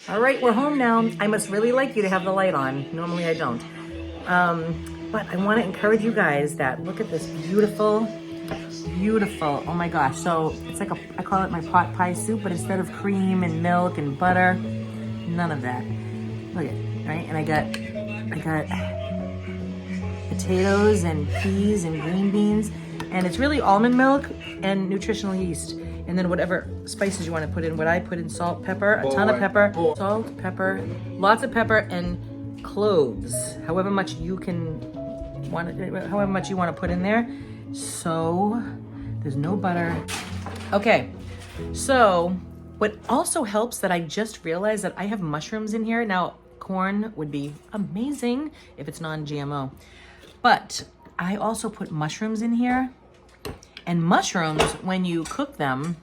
All right, we're home now. I must really like you to have the light on. Normally I don't. But I want to encourage you guys that look at this beautiful, oh my gosh. So it's like I call it my pot pie soup, but instead of cream and milk and butter, none of that. Look at it, right? And I got potatoes and peas and green beans, and it's really almond milk and nutritional yeast. And then whatever spices you want to put in. What I put in: salt, pepper, a ton of pepper, salt, pepper, lots of pepper, and cloves. However much you want to put in there. So there's no butter. Okay, so what also helps that I just realized that I have mushrooms in here. Now, corn would be amazing if it's non-GMO, but I also put mushrooms in here. And mushrooms, when you cook them,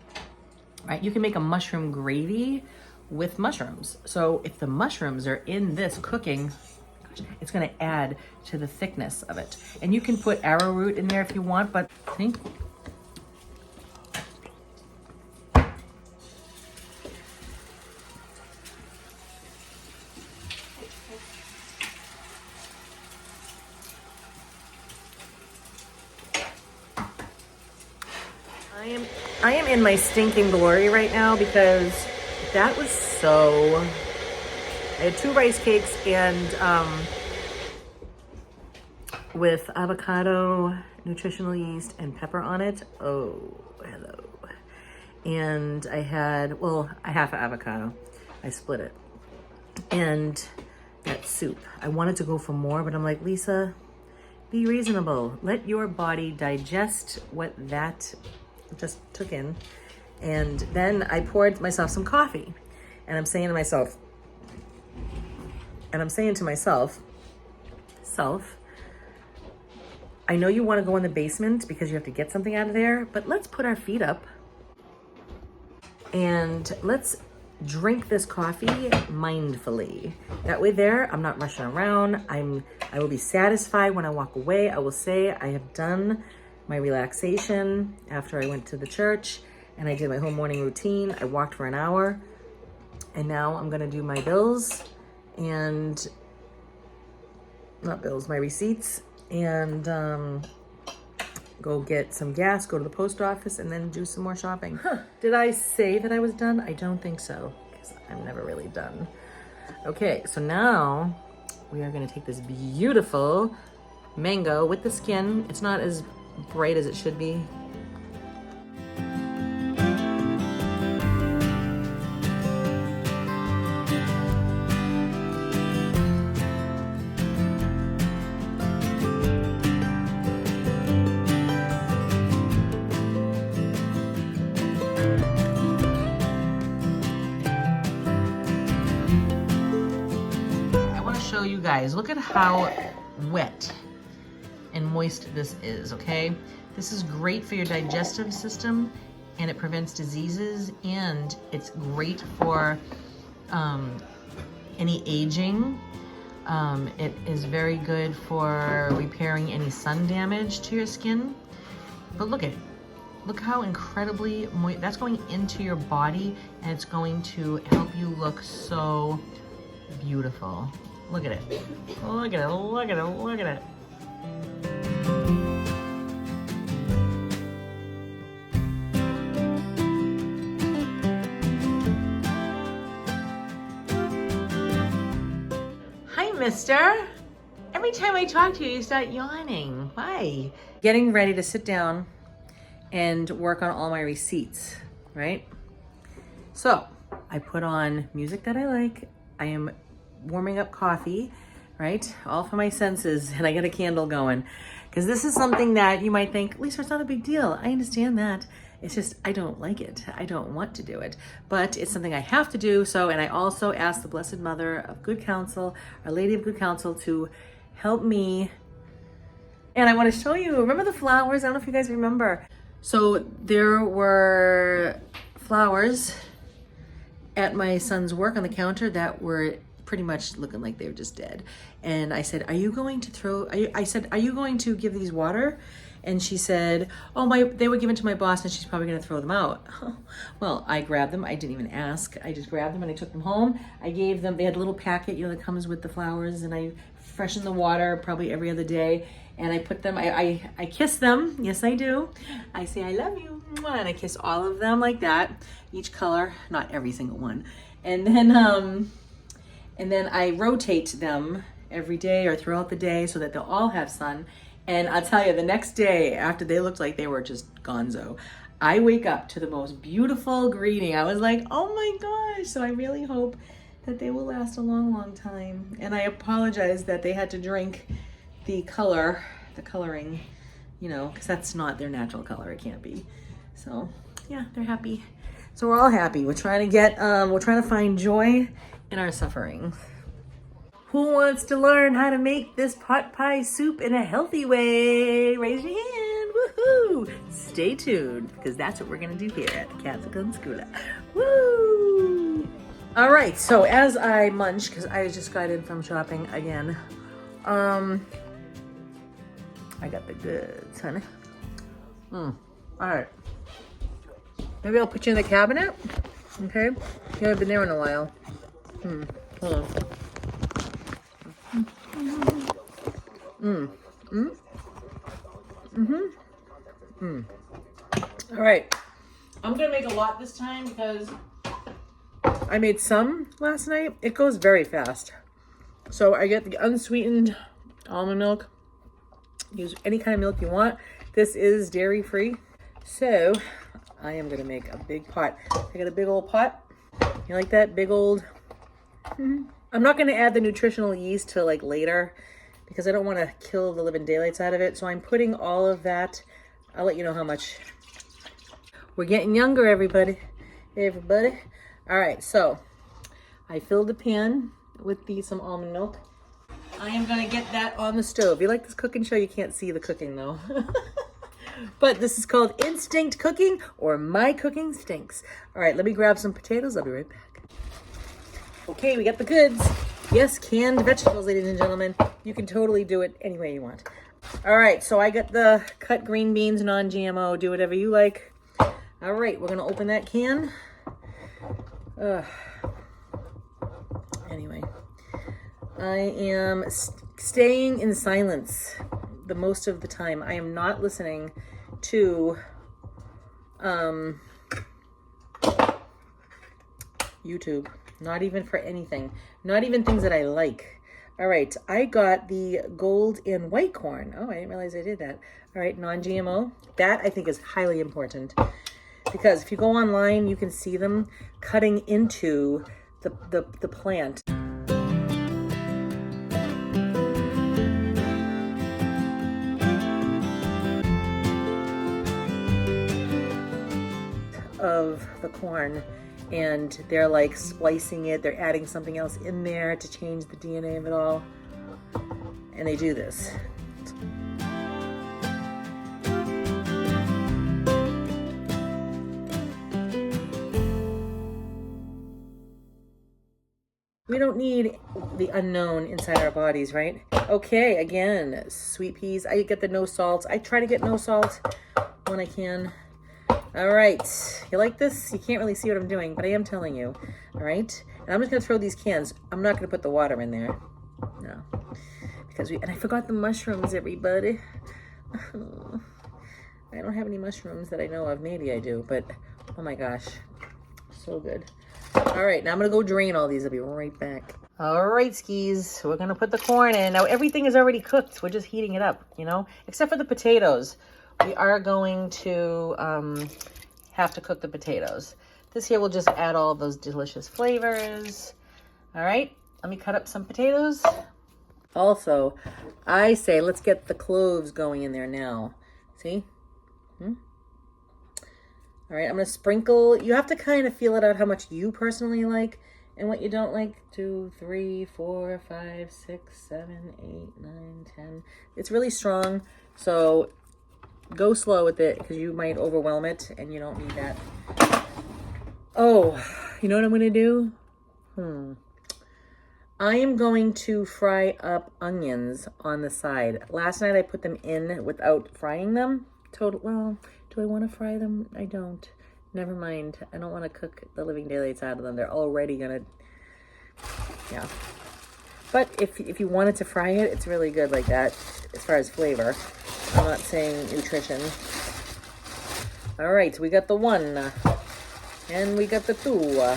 right, you can make a mushroom gravy with mushrooms. So if the mushrooms are in this cooking, it's gonna add to the thickness of it. And you can put arrowroot in there if you want, but I think I am in my stinking glory right now because that was so. I had 2 rice cakes and with avocado, nutritional yeast, and pepper on it. Oh, hello. And I had, well, a half an avocado. I split it. And that soup. I wanted to go for more, but I'm like, Lisa, be reasonable. Let your body digest what that just took in. And then I poured myself some coffee. And I'm saying to myself, self, I know you want to go in the basement because you have to get something out of there, but let's put our feet up and let's drink this coffee mindfully. That way there, I'm not rushing around. I will be satisfied when I walk away. I will say I have done my relaxation after I went to the church and I did my whole morning routine. I walked for an hour and now I'm gonna do my bills and, not bills, my receipts, and go get some gas, go to the post office, and then do some more shopping. Did I say that I was done? I don't think so, because I'm never really done. Okay, so now we are gonna take this beautiful mango with the skin. It's not as bright as it should be. Show you guys, look at how wet and moist this is, okay? This is great for your digestive system and it prevents diseases, and it's great for any aging. It is very good for repairing any sun damage to your skin. But look at it. Look how incredibly moist, that's going into your body, and it's going to help you look so beautiful. Look at it. Look at it. Look at it. Look at it. Hi, mister. Every time I talk to you, you start yawning. Why? Getting ready to sit down and work on all my receipts, right? So I put on music that I like. I am warming up coffee, right? All for my senses, and I got a candle going. Because this is something that you might think, Lisa, it's not a big deal. I understand that. It's just, I don't like it. I don't want to do it. But it's something I have to do. So, and I also asked the Blessed Mother of Good Counsel, Our Lady of Good Counsel, to help me. And I want to show you, remember the flowers? I don't know if you guys remember. So there were flowers at my son's work on the counter that were pretty much looking like they were just dead. And I said, are you going to throw, I said, are you going to give these water? And she said, oh, they were given to my boss and she's probably gonna throw them out. Well, I grabbed them. I didn't even ask. I just grabbed them and I took them home. I gave them, they had a little packet, that comes with the flowers, and I freshen the water probably every other day. And I put them, I kiss them. Yes, I do. I say, I love you. And I kiss all of them like that, each color, not every single one. And then I rotate them every day or throughout the day so that they'll all have sun. And I'll tell you, the next day, after they looked like they were just gonzo, I wake up to the most beautiful greeting. I was like, oh my gosh. So I really hope that they will last a long, long time. And I apologize that they had to drink the coloring, because that's not their natural color. It can't be. So yeah, they're happy. So we're all happy. We're trying to find joy in our suffering. Who wants to learn how to make this pot pie soup in a healthy way? Raise your hand. Woohoo! Stay tuned, because that's what we're gonna do here at the Capsicum Schooler. Woo! All right, so as I munch, because I just got in from shopping again, I got the goods, honey. All right. Maybe I'll put you in the cabinet. Okay? You haven't been there in a while. Hold on. All right. I'm gonna make a lot this time because I made some last night. It goes very fast. So I get the unsweetened almond milk. Use any kind of milk you want. This is dairy free. So I am gonna make a big pot. I got a big old pot. You like that big old? I'm not gonna add the nutritional yeast till like later because I don't want to kill the living daylights out of it. So I'm putting all of that. I'll let you know how much. We're getting younger, everybody. Everybody. All right, so I filled the pan with some almond milk. I am gonna get that on the stove. You like this cooking show? You can't see the cooking though. But this is called Instinct Cooking, or My Cooking Stinks. All right, let me grab some potatoes. I'll be right back. Okay, we got the goods. Yes, canned vegetables, ladies and gentlemen. You can totally do it any way you want. All right, so I got the cut green beans, non-GMO. Do whatever you like. All right, we're gonna open that can. Anyway, I am staying in silence the most of the time. I am not listening to YouTube, not even for anything, not even things that I like. All right, I got the gold and white corn. Oh, I didn't realize I did that. All right, non-GMO. That I think is highly important because if you go online, you can see them cutting into the plant. Of the corn, and they're like splicing it, they're adding something else in there to change the DNA of it all, and they do this. We don't need the unknown inside our bodies, right? Okay, again, sweet peas. I get the no salt. I try to get no salt when I can. All right, you like this? You can't really see what I'm doing, but I am telling you. All right, and I'm just gonna throw these cans. I'm not gonna put the water in there, no, because and I forgot the mushrooms, everybody. I don't have any mushrooms that I know of. Maybe I do, but oh my gosh, so good. All right, now I'm gonna go drain all these. I'll be right back. All right, skis, we're gonna put the corn in. Now everything is already cooked. We're just heating it up, except for the potatoes. We are going to have to cook the potatoes. This here will just add all those delicious flavors. All right, let me cut up some potatoes. Also, I say let's get the cloves going in there now. See? All right, I'm gonna sprinkle. You have to kind of feel it out how much you personally like and what you don't like. 2, 3, 4, 5, 6, 7, 8, 9, 10. It's really strong, so go slow with it because you might overwhelm it and you don't need that. Oh, you know what I'm gonna do? I am going to fry up onions on the side. Last night I put them in without frying them. Well, do I want to fry them? I don't. Never mind. I don't want to cook the living daylights out of them. They're already gonna, yeah. But if you wanted to fry it, it's really good like that as far as flavor. I'm not saying nutrition. All right, we got the 1 and we got the 2.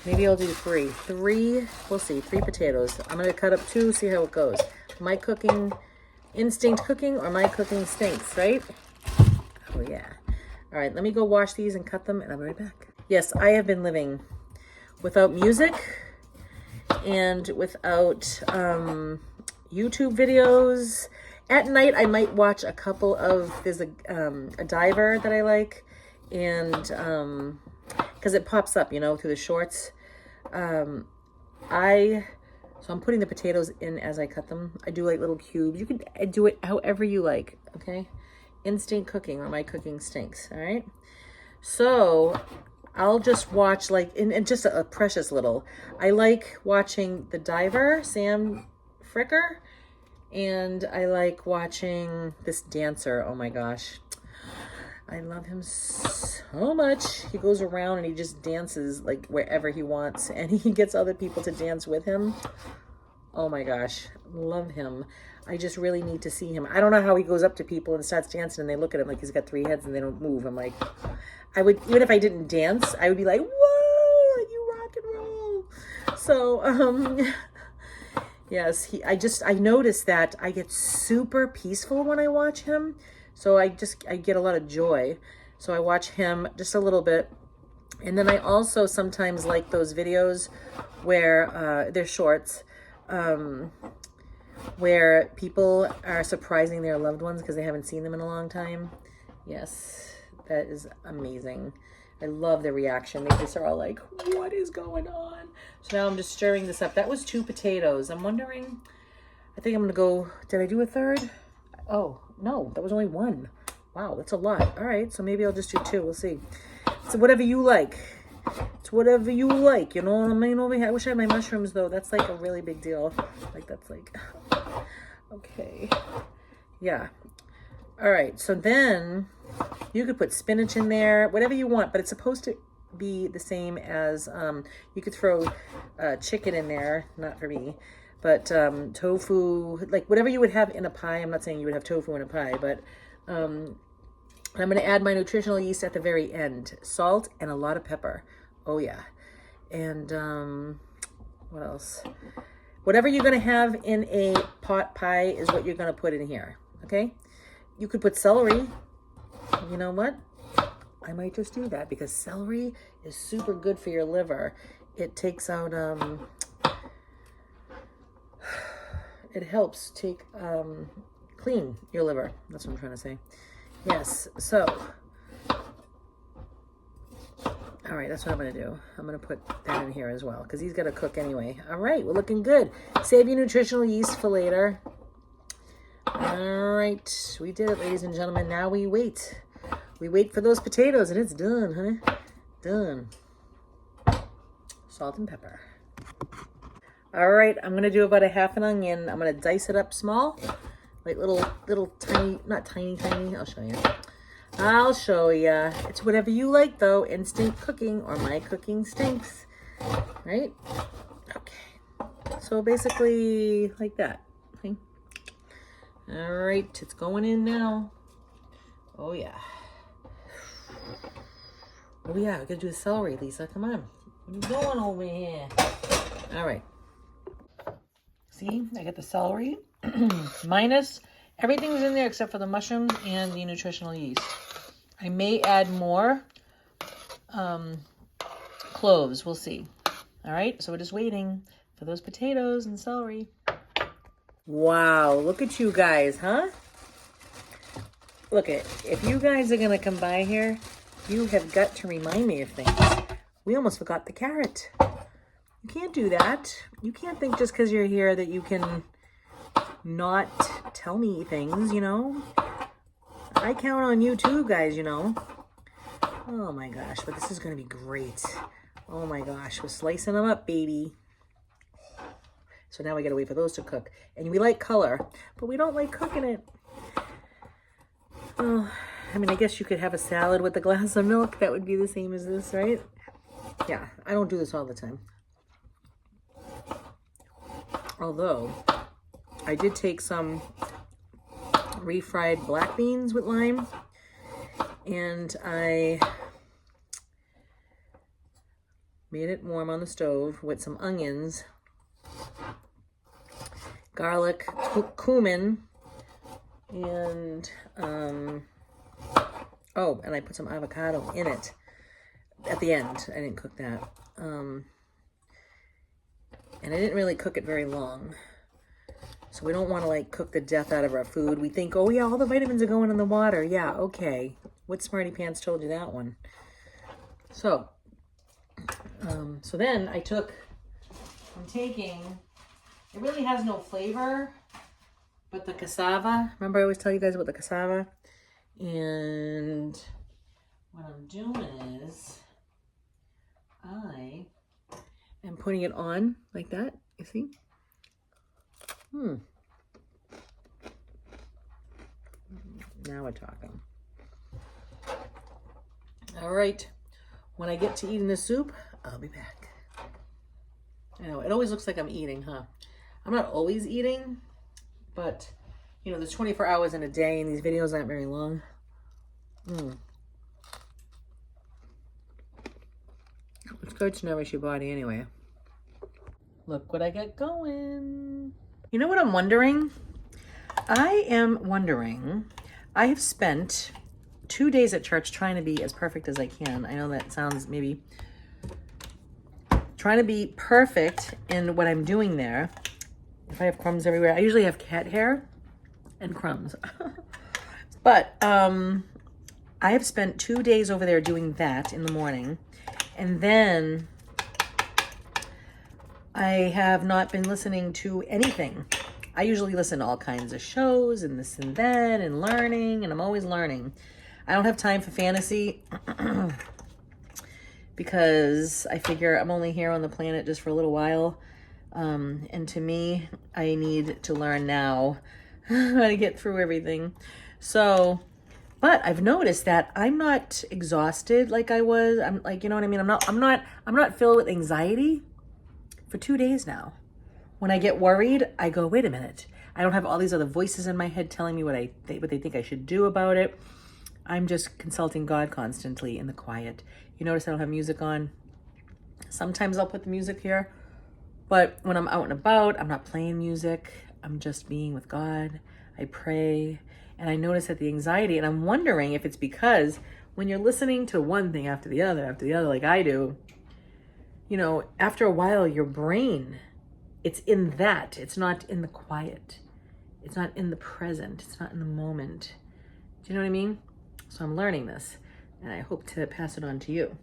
Maybe I'll do 3. 3, we'll see, 3 potatoes. I'm gonna cut up 2, see how it goes. My cooking, instinct cooking, or my cooking stinks, right? Oh yeah. All right, let me go wash these and cut them, and I'll be right back. Yes, I have been living without music and without YouTube videos. At night, I might watch a couple of, there's a diver that I like, and because it pops up, you know, through the shorts. So I'm putting the potatoes in as I cut them. I do like little cubes. You can do it however you like, okay? Instinct cooking, or my cooking stinks, all right? So I'll just watch, like, and just a precious little. I like watching the diver, Sam Fricker, and I like watching this dancer. Oh my gosh. I love him so much. He goes around and he just dances like wherever he wants, and he gets other people to dance with him. Oh my gosh, love him. I just really need to see him. I don't know how he goes up to people and starts dancing and they look at him like he's got 3 heads and they don't move. I'm like, I would, even if I didn't dance, I would be like, whoa, like you rock and roll. So, yes, I noticed that I get super peaceful when I watch him. So I get a lot of joy. So I watch him just a little bit. And then I also sometimes like those videos where, they're shorts, where people are surprising their loved ones because they haven't seen them in a long time. Yes, that is amazing. I love the reaction. They just are all like, what is going on? So now I'm just stirring this up. That was 2 potatoes. I'm wondering, I think I'm going to go, did I do a 3rd? Oh, no, that was only 1. Wow, that's a lot. All right, so maybe I'll just do 2. We'll see. So whatever you like. It's whatever you like, you know what I mean? Over here, I wish I had my mushrooms, though. That's like a really big deal. Like, that's like, okay. Yeah. All right, so then you could put spinach in there, whatever you want, but it's supposed to be the same as, you could throw chicken in there, not for me, but tofu, like whatever you would have in a pie. I'm not saying you would have tofu in a pie, but I'm going to add my nutritional yeast at the very end. Salt and a lot of pepper. Oh, yeah. And what else? Whatever you're going to have in a pot pie is what you're going to put in here, okay? You could put celery. You know what? I might just do that because celery is super good for your liver. It takes out, it helps clean your liver. That's what I'm trying to say. Yes, so, all right, that's what I'm going to do. I'm going to put that in here as well because he's got to cook anyway. All right, we're looking good. Save your nutritional yeast for later. All right, we did it, ladies and gentlemen. Now we wait. We wait for those potatoes, and it's done, honey. Done. Salt and pepper. All right, I'm going to do about a half an onion. I'm going to dice it up small, like little tiny, not tiny, I'll show you. I'll show you. It's whatever you like, though. Instinct cooking, or my cooking stinks, right? Okay. So basically like that. Okay. All right, it's going in now. Oh, yeah. Oh, yeah, we got to do the celery, Lisa. Come on. What are you doing over here? All right. See, I got the celery. Minus, everything's in there except for the mushrooms and the nutritional yeast. I may add more cloves. We'll see. All right, so we're just waiting for those potatoes and celery. Wow, look at you guys, huh? Look at, if you guys are going to come by here, you have got to remind me of things. We almost forgot the carrot. You can't do that. You can't think just because you're here that you can not tell me things, you know? I count on you too, guys, you know? Oh my gosh, but this is going to be great. Oh my gosh, we're slicing them up, baby. So now we gotta wait for those to cook. And we like color, but we don't like cooking it. Oh, I mean, I guess you could have a salad with a glass of milk. That would be the same as this, right? Yeah, I don't do this all the time. Although, I did take some refried black beans with lime, and I made it warm on the stove with some onions, garlic, cumin, and oh, and I put some avocado in it at the end. I didn't cook that. And I didn't really cook it very long. So we don't want to like cook the death out of our food. We think, oh yeah, all the vitamins are going in the water. Yeah, okay. What smarty pants told you that one? So, so then I'm taking, it really has no flavor, but the cassava. Remember I always tell you guys about the cassava? And what I'm doing is I am putting it on like that, you see? Now we're talking. All right, when I get to eating the soup, I'll be back. I know, it always looks like I'm eating, huh? I'm not always eating, but, you know, there's 24 hours in a day, and these videos aren't very long. It's good to nourish your body anyway. Look what I got going. You know what I'm wondering? I have spent 2 days at church trying to be as perfect as I can. I know that sounds maybe trying to be perfect in what I'm doing there. If I have crumbs everywhere, I usually have cat hair and crumbs. But I have spent 2 days over there doing that in the morning. And then I have not been listening to anything. I usually listen to all kinds of shows and this and that and learning, and I'm always learning. I don't have time for fantasy because I figure I'm only here on the planet just for a little while. And to me, I need to learn now how to get through everything. So, but I've noticed that I'm not exhausted like I was. I'm like, you know what I mean? I'm not filled with anxiety for 2 days now. When I get worried, I go, wait a minute. I don't have all these other voices in my head telling me what they think I should do about it. I'm just consulting God constantly in the quiet. You notice I don't have music on. Sometimes I'll put the music here, but when I'm out and about, I'm not playing music. I'm just being with God. I pray, and I notice that the anxiety, and I'm wondering if it's because when you're listening to one thing after the other, like I do, you know, after a while, your brain, it's in that. It's not in the quiet. It's not in the present. It's not in the moment. Do you know what I mean? So I'm learning this, and I hope to pass it on to you.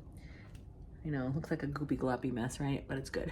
You know, it looks like a goopy gloppy mess, right? But it's good.